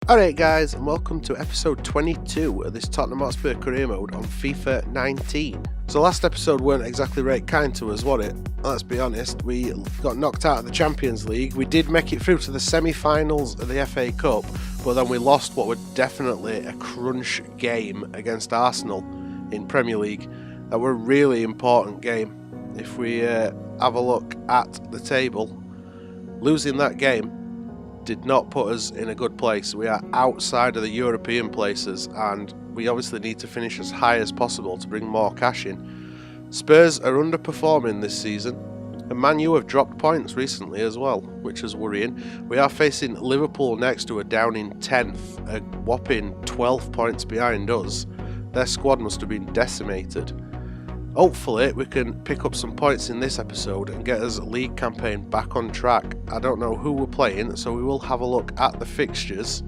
Alright guys, and welcome to episode 22 of this Tottenham Hotspur career mode on FIFA 19. So last episode weren't exactly right kind to us, was it? Let's be honest, we got knocked out of the Champions League. We did make it through to the semi-finals of the FA Cup, but then we lost what was definitely a crunch game against Arsenal in Premier League. That were a really important game. If we have a look at the table, losing that game did not put us in a good place. We are outside of the European places and we obviously need to finish as high as possible to bring more cash in. Spurs are underperforming this season and Man U have dropped points recently as well, which is worrying. We are facing Liverpool next, who are down in 10th, a whopping 12 points behind us. Their squad must have been decimated. Hopefully we can pick up some points in this episode and get us league campaign back on track. I don't know who we're playing, so we will have a look at the fixtures.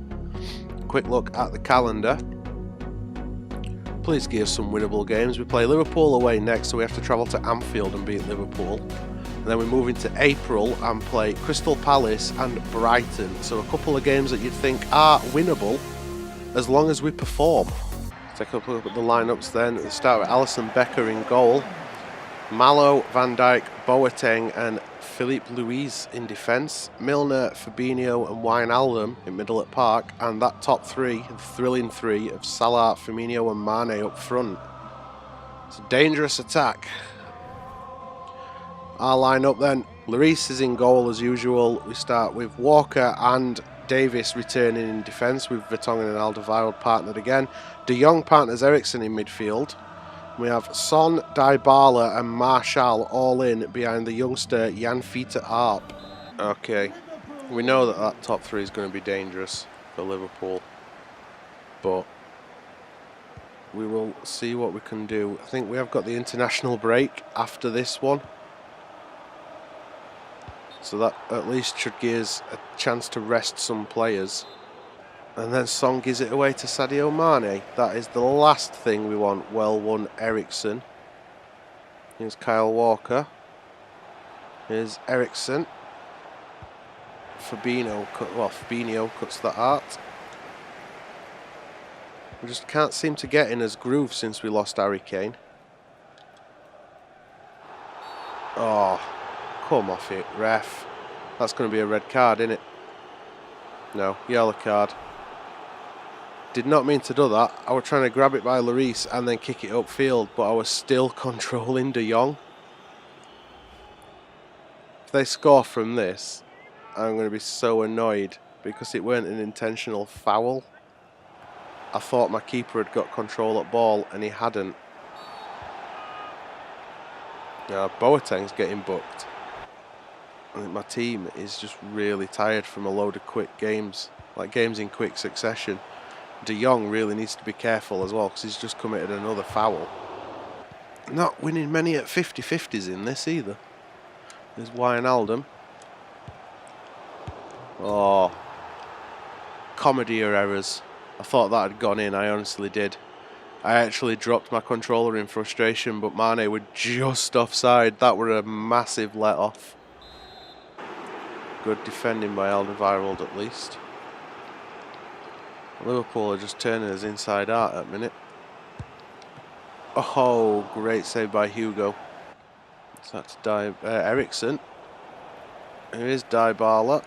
Quick look at the calendar. Please give us some winnable games. We play Liverpool away next, so we have to travel to Anfield and beat Liverpool. And then we move into April and play Crystal Palace and Brighton. So a couple of games that you'd think are winnable as long as we perform. Take a look at the lineups then. We start with Alisson Becker in goal. Malo, Van Dijk, Boateng and Philippe Luiz in defence. Milner, Fabinho and Wijnaldum in middle at Park. And that top three, the thrilling three of Salah, Firmino and Mane up front. It's a dangerous attack. Our lineup then. Lloris is in goal as usual. We start with Walker and Davis returning in defence, with Vertonghen and Alderweireld partnered again. De Jong partners Eriksen in midfield. We have Son, Dybala and Martial all in behind the youngster Jan Fiete Arp. Okay, we know that top three is going to be dangerous for Liverpool, but we will see what we can do. I think we have got the international break after this one, so that at least should give us a chance to rest some players. And then Son gives it away to Sadio Mane. That is the last thing we want. Well won, Eriksen. Here's Kyle Walker. Here's Eriksen. Fabinho cuts that out. We just can't seem to get in his groove since we lost Harry Kane. Oh, come off it, ref. That's going to be a red card, isn't it? No, yellow card. Did not mean to do that. I was trying to grab it by Lloris and then kick it upfield, but I was still controlling De Jong. If they score from this, I'm going to be so annoyed because it weren't an intentional foul. I thought my keeper had got control at ball and he hadn't. Now Boateng's getting booked. I think my team is just really tired from a load of quick games, like games in quick succession. De Jong really needs to be careful as well because he's just committed another foul. Not winning many at 50-50s in this either. There's Wijnaldum. Oh, comedy or errors. I thought that had gone in, I honestly did. I actually dropped my controller in frustration, but Mane were just offside. That were a massive let-off. Good defending by Alderweireld at least. Liverpool are just turning us inside out at the minute. Oh, great save by Hugo. So that's Eriksen. Here is Dybala.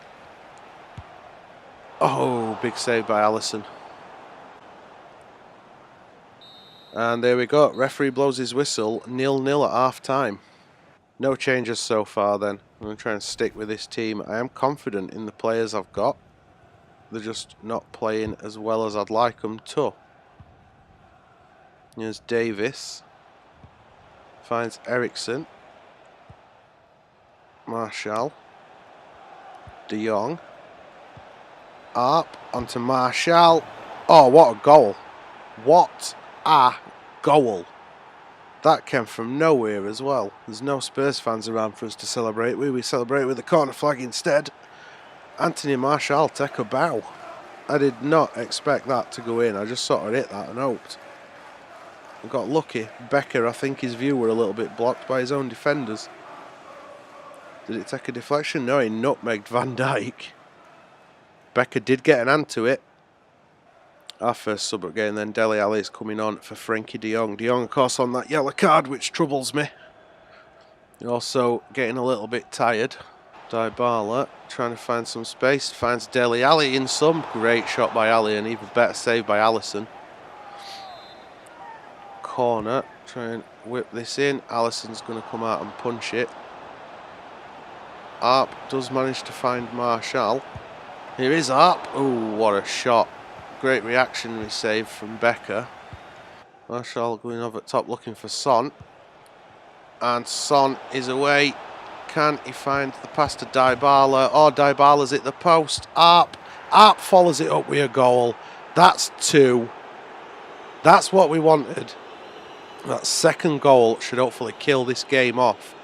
Oh, big save by Alisson. And there we go. Referee blows his whistle. 0-0 at half time. No changes so far then. I'm going to try and stick with this team. I am confident in the players I've got. They're just not playing as well as I'd like them to. Here's Davis. Finds Eriksen. Martial. De Jong. Arp onto Martial. Oh, what a goal. What a goal. That came from nowhere as well. There's no Spurs fans around for us to celebrate with. We celebrate with the corner flag instead. Anthony Martial take a bow. I did not expect that to go in. I just sort of hit that and hoped. I got lucky. Becker, I think his view were a little bit blocked by his own defenders. Did it take a deflection? No, he nutmegged Van Dijk. Becker did get an hand to it. Our first sub again, then Dele Alli is coming on for Frankie de Jong. De Jong, of course, on that yellow card, which troubles me. Also getting a little bit tired. Dybala trying to find some space, finds Dele Alli in some. Great shot by Ali, and even better save by Alisson. Corner, try and whip this in. Alisson's going to come out and punch it. Arp does manage to find Martial. Here is Arp. Oh, what a shot. Great reactionary save from Becker. Martial going over at top looking for Son. And Son is away. Can he find the pass to Dybala? Oh, Dybala's hit the post. Arp follows it up with a goal. That's 2. That's what we wanted. That second goal should hopefully kill this game off.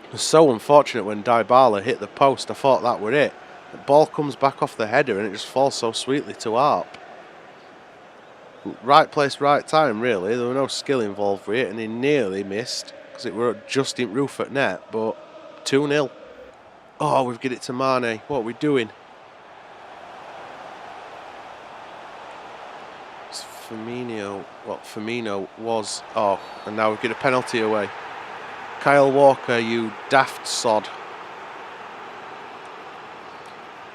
It was so unfortunate when Dybala hit the post. I thought that were it. The ball comes back off the header and it just falls so sweetly to Arp. Right place, right time, really. There was no skill involved with it, and he nearly missed because it were just in roof at net, but 2-0. Oh, we've got it to Mane. What are we doing? It's Firmino. What Firmino was. Oh, and now we've got a penalty away. Kyle Walker, you daft sod.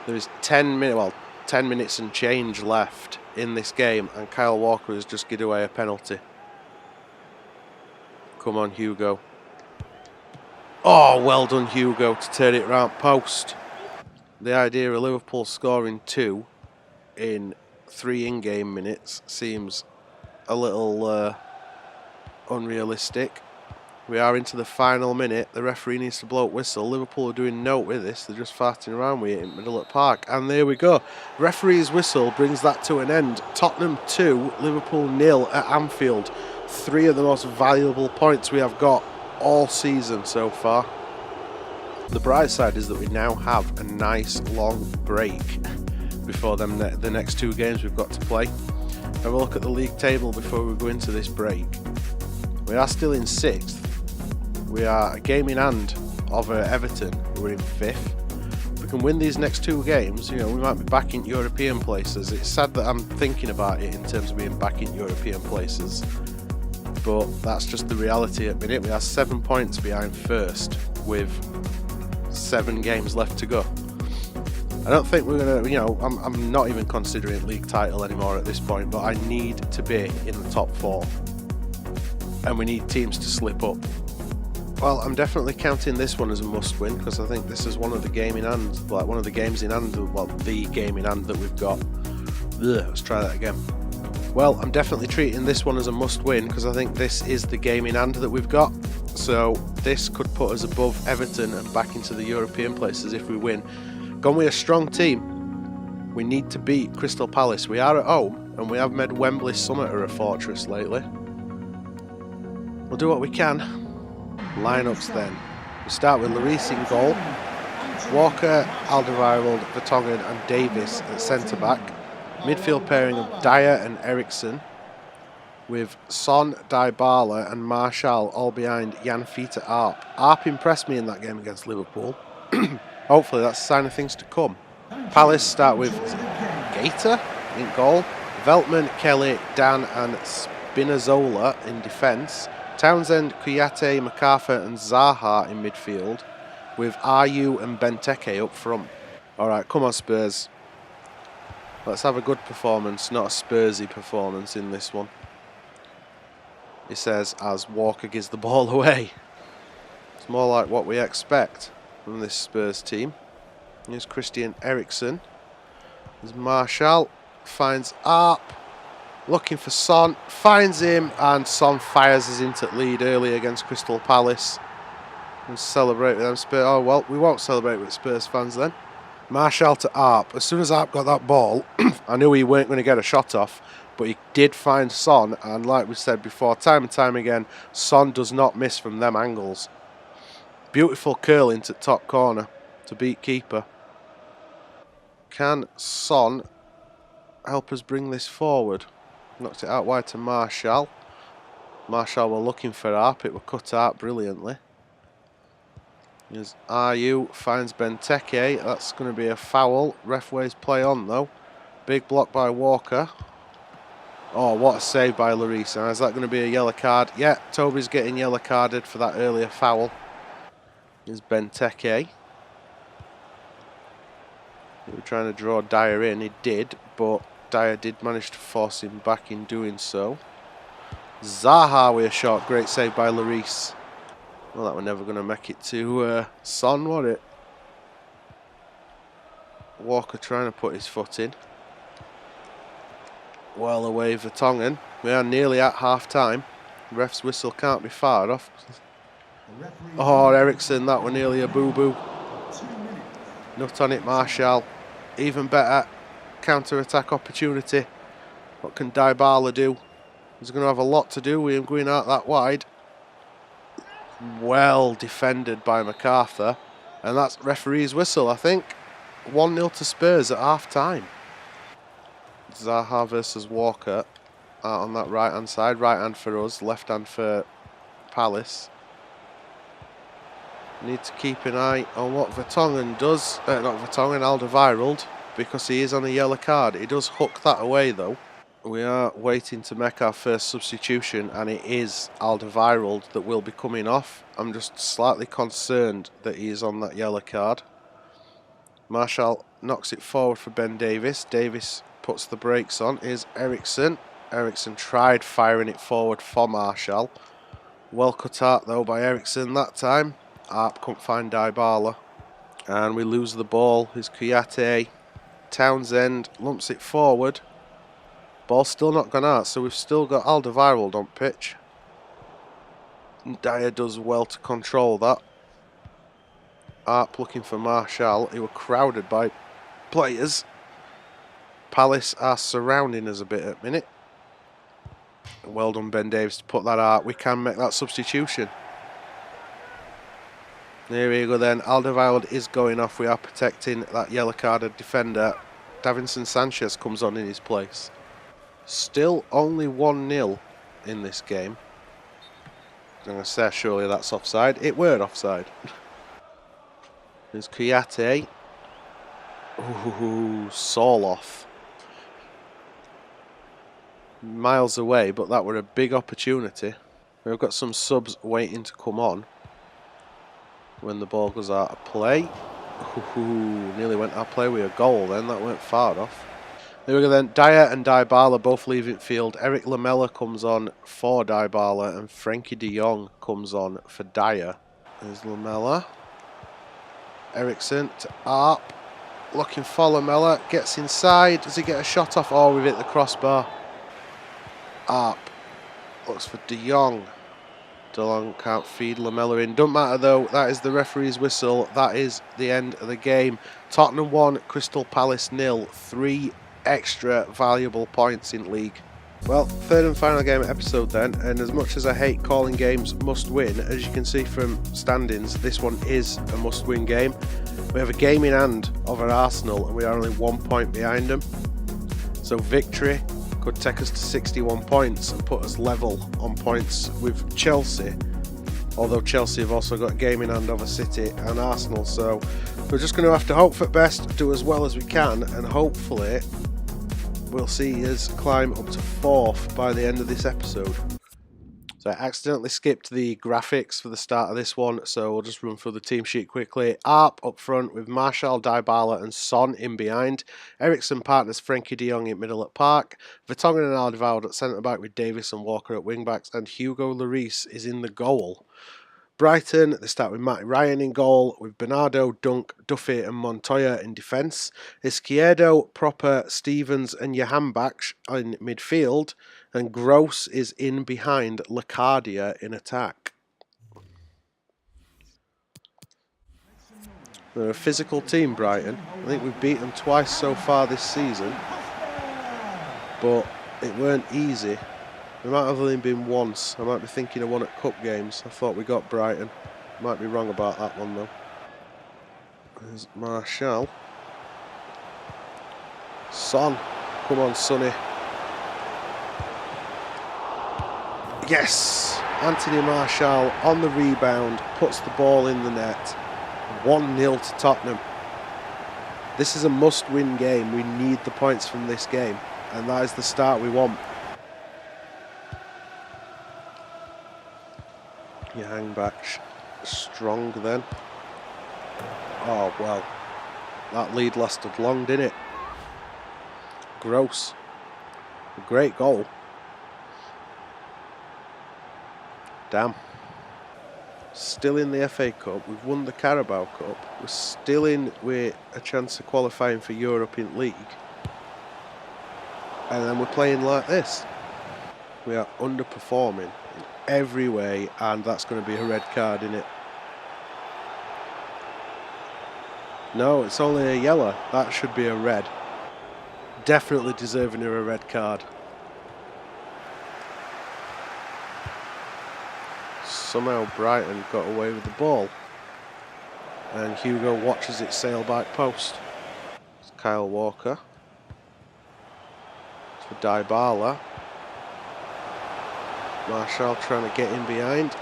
There is 10 minutes and change left in this game, and Kyle Walker has just given away a penalty. Come on, Hugo. Oh, well done, Hugo, to turn it round post. The idea of Liverpool scoring 2 in 3 in-game minutes seems a little unrealistic. We are into the final minute. The referee needs to blow up whistle. Liverpool are doing note with this. They're just farting around with it in the middle of the park. And there we go. Referee's whistle brings that to an end. Tottenham 2, Liverpool 0 at Anfield. 3 of the most valuable points we have got all season so far. The bright side is that we now have a nice long break before the next 2 games we've got to play. Have a look at the league table before we go into this break. We are still in 6th. We are a game in hand of Everton, who are in 5th. If we can win these next 2 games, you know, we might be back in European places. It's sad that I'm thinking about it in terms of being back in European places, but that's just the reality at the minute. We are 7 points behind first with 7 games left to go. I don't think we're going to, you know, I'm not even considering league title anymore at this point, but I need to be in the top 4. And we need teams to slip up. Well, I'm definitely counting this one as a must-win because I think this is one of the game in hand, like one of the games in hand, well, the game in hand that we've got. Let's try that again. Well, I'm definitely treating this one as a must-win because I think this is the game in hand that we've got. So this could put us above Everton and back into the European places if we win. Gone with a strong team. We need to beat Crystal Palace. We are at home and we have made Wembley Summit a fortress lately. We'll do what we can. Lineups then. We start with Lloris in goal. Walker, Alderweireld, Vertonghen and Davis at centre-back. Midfield pairing of Dyer and Eriksson, with Son, Dybala and Martial all behind Jan Fiete Arp. Arp impressed me in that game against Liverpool. Hopefully that's a sign of things to come. Palace start with Gator in goal. Veltman, Kelly, Dan and Spinazzola in defence. Townsend, Kouyaté, MacArthur and Zaha in midfield, with Ayew and Benteke up front. Alright, come on Spurs. Let's have a good performance, not a Spursy performance in this one. He says as Walker gives the ball away. It's more like what we expect from this Spurs team. Here's Christian Eriksen. There's Martial, finds Arp. Looking for Son, finds him, and Son fires us into the lead early against Crystal Palace. And celebrate with them Spurs. Oh, well, we won't celebrate with Spurs fans then. Martial to Arp. As soon as Arp got that ball, I knew he weren't going to get a shot off, but he did find Son, and like we said before, time and time again, Son does not miss from them angles. Beautiful curl into top corner to beat keeper. Can Son help us bring this forward? Knocked it out wide to Martial. Martial were looking for Arp. It were cut out brilliantly. Here's Ayew, finds Benteke. That's going to be a foul. Ref waves play on though. Big block by Walker. Oh, what a save by Lloris. Now, is that going to be a yellow card? Yeah, Toby's getting yellow carded for that earlier foul. Here's Benteke. He was trying to draw Dyer in. He did, but Dyer did manage to force him back in doing so. Zaha with a shot. Great save by Lloris. Well, that were never going to make it to Son, was it? Walker trying to put his foot in. Well away Vertonghen. We are nearly at half time. Ref's whistle can't be far off. Oh, Ericsson, that were nearly a boo-boo. Nut on it, Martial. Even better counter-attack opportunity. What can Dybala do? He's going to have a lot to do with him going out that wide. Well defended by MacArthur. And that's referee's whistle, I think. 1-0 to Spurs at half-time. Zaha versus Walker out on that right-hand side. Right hand for us, left hand for Palace. Need to keep an eye on what Vertonghen does. Not Vertonghen, Alderweireld, because he is on a yellow card. He does hook that away though. We are waiting to make our first substitution, and it is Alderweireld that will be coming off. I'm just slightly concerned that he is on that yellow card. Martial knocks it forward for Ben Davis. Davis puts the brakes on. Here's Ericsson. Ericsson tried firing it forward for Martial. Well cut out though by Ericsson that time. Arp couldn't find Dybala. And we lose the ball. Here's Kouyaté. Townsend lumps it forward. Ball's still not gone out, so we've still got Alderweireld on pitch. Dyer does well to control that. Arp looking for Martial. He were crowded by players. Palace are surrounding us a bit at the minute. Well done, Ben Davis, to put that out. We can make that substitution. There we go then. Alderweireld is going off. We are protecting that yellow carded defender. Davinson Sanchez comes on in his place. Still only 1-0 in this game. I'm going to say surely that's offside. It were offside. There's Kouyaté. Ooh, Soloff. Miles away, but that were a big opportunity. We've got some subs waiting to come on when the ball goes out of play. Ooh, nearly went out of play with a goal then. That went far off. There we go then. Dyer and Dybala both leaving field. Eric Lamela comes on for Dybala and Frankie de Jong comes on for Dyer. There's Lamela. Ericsson to Arp. Looking for Lamela. Gets inside. Does he get a shot off? Oh, we've hit the crossbar. Arp looks for de Jong. De Jong can't feed Lamela in. Don't matter though. That is the referee's whistle. That is the end of the game. Tottenham 1, Crystal Palace 0. 3 extra valuable points in league. Well, third and final game episode then, and as much as I hate calling games must win, as you can see from standings, this one is a must win game. We have a game in hand over Arsenal and we are only 1 point behind them. So victory could take us to 61 points and put us level on points with Chelsea. Although Chelsea have also got a game in hand over City and Arsenal, so we're just going to have to hope for the best, do as well as we can, and hopefully we'll see us climb up to 4th by the end of this episode. So I accidentally skipped the graphics for the start of this one, so we'll just run through the team sheet quickly. Arp up front with Martial, Dybala and Son in behind. Ericsson partners Frankie de Jong in middle at Park. Vertonghen and Alderweireld at centre back with Davis and Walker at wing backs, and Hugo Lloris is in the goal. Brighton, they start with Matty Ryan in goal, with Bernardo, Dunk, Duffy and Montoya in defence. Izquierdo, Proper, Stevens and Jahanbakhsh in midfield, and Gross is in behind Locadia in attack. They're a physical team, Brighton. I think we've beat them twice so far this season, but it weren't easy. It might have only been once. I might be thinking of one at cup games. I thought we got Brighton. Might be wrong about that one though. There's Martial. Son. Come on, Sonny. Yes! Anthony Martial on the rebound. Puts the ball in the net. 1-0 to Tottenham. This is a must-win game. We need the points from this game. And that is the start we want. You hang back strong then. Oh well, that lead lasted long, didn't it? Gross. A great goal. Damn. Still in the FA Cup, we've won the Carabao Cup, we're still in with a chance of qualifying for European League, and then we're playing like this. We are underperforming in every way, and that's going to be a red card, isn't it? No, it's only a yellow. That should be a red. Definitely deserving of a red card. Somehow Brighton got away with the ball, and Hugo watches it sail back post. It's Kyle Walker. It's for Dybala. Marshall trying to get in behind.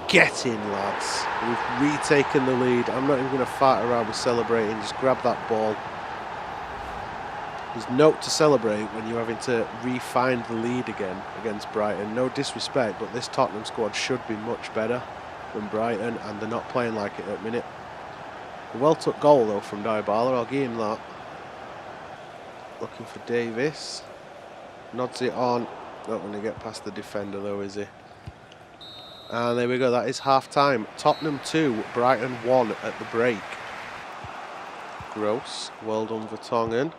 Get in, lads. We've retaken the lead. I'm not even going to fart around with celebrating. Just grab that ball. There's no to celebrate when you're having to re-find the lead again against Brighton. No disrespect, but this Tottenham squad should be much better than Brighton, and they're not playing like it at the minute. A well-took goal, though, from Dybala. I'll give him that. Looking for Davis. Nods it on. Not going to get past the defender, though, is he? And there we go. That is half-time. Tottenham 2, Brighton 1 at the break. Gross. Well done, Vertonghen.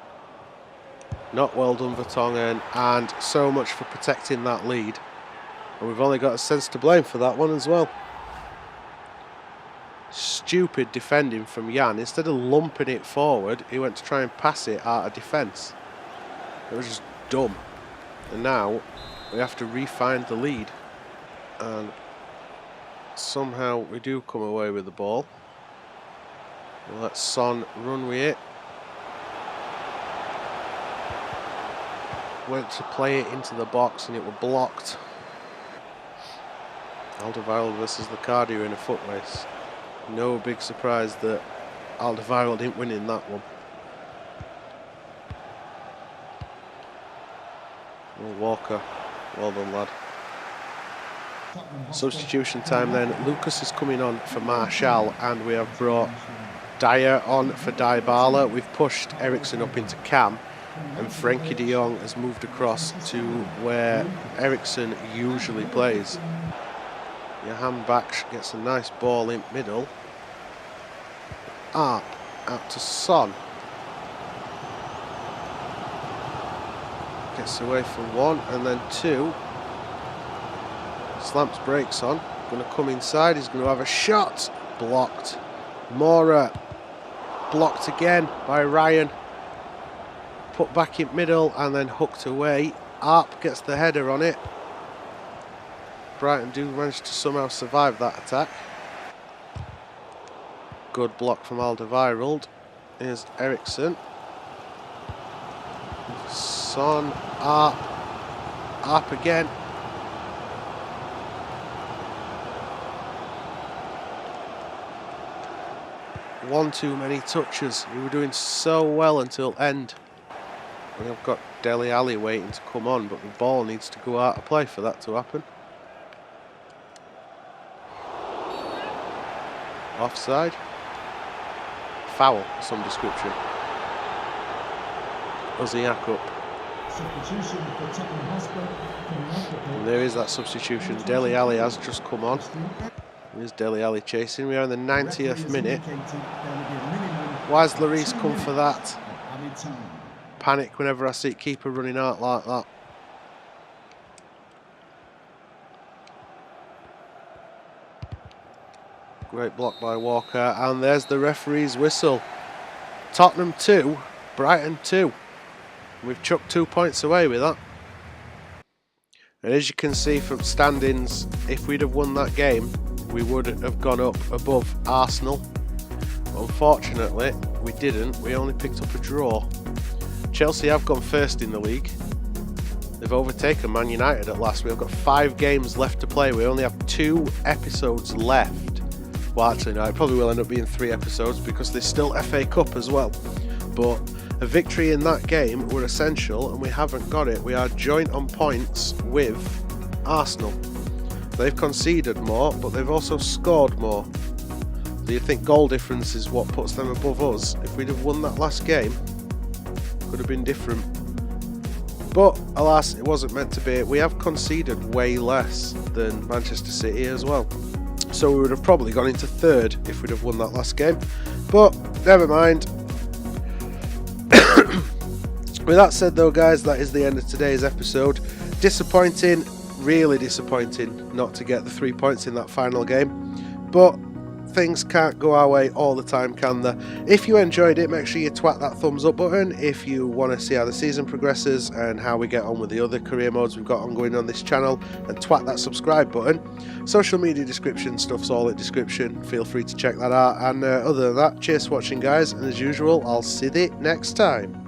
Not well done, Vertonghen, and so much for protecting that lead. And we've only got a sense to blame for that one as well. Stupid defending from Jan. Instead of lumping it forward, he went to try and pass it out of defence. It was just dumb. And now we have to re-find the lead. And somehow we do come away with the ball. We'll let Son run with it. Went to play it into the box and it was blocked. Alderweireld versus Lucadio in a foot race. No big surprise that Alderweireld didn't win in that one. Oh, Walker, well done, lad. Substitution time then. Lucas is coming on for Martial, and we have brought Dyer on for Dybala. We've pushed Eriksen up into Cam, and Frankie de Jong has moved across to where Eriksen usually plays. Johan Baksh gets a nice ball in middle. Out to Son. Gets away for one, and then two. Slams brakes on. Going to come inside. He's going to have a shot. Blocked. Mora. Blocked again by Ryan. Put back in middle and then hooked away. Arp gets the header on it. Brighton do manage to somehow survive that attack. Good block from Alderweireld. Here's Eriksen. Son, Arp. Arp again. One too many touches. We were doing so well until end. We have got Dele Alli waiting to come on, but the ball needs to go out of play for that to happen. Offside. Foul of some description. Uziak up. Substitution for Tottenham Hotspur. And there is that substitution. Dele Alli has just come on. There's Dele Alli chasing. We are in the 90th minute. Why has Lloris come for that? Panic whenever I see keeper running out like that. Great block by Walker, and there's the referee's whistle. Tottenham 2, Brighton 2. We've chucked 2 points away with that. And as you can see from standings, if we'd have won that game, we would have gone up above Arsenal. Unfortunately, we didn't. We only picked up a draw. Chelsea have gone first in the league. They've overtaken Man United at last. We've got 5 games left to play. We only have 2 episodes left. Well, actually, no, it probably will end up being 3 episodes because there's still FA Cup as well. But a victory in that game were essential, and we haven't got it. We are joint on points with Arsenal. They've conceded more, but they've also scored more. Do you think goal difference is what puts them above us? If we'd have won that last game, could have been different. But alas, it wasn't meant to be. We have conceded way less than Manchester City as well. So we would have probably gone into third if we'd have won that last game. But never mind. With that said though, guys, that is the end of today's episode. Disappointing, really disappointing not to get the 3 points in that final game. But things can't go our way all the time, can they? If you enjoyed it, make sure you twat that thumbs up button. If you want to see how the season progresses and how we get on with the other career modes we've got ongoing on this channel, and twat that subscribe button. Social media description, stuff's all in description, feel free to check that out. And other than that, cheers for watching, guys, and as usual, I'll see you next time.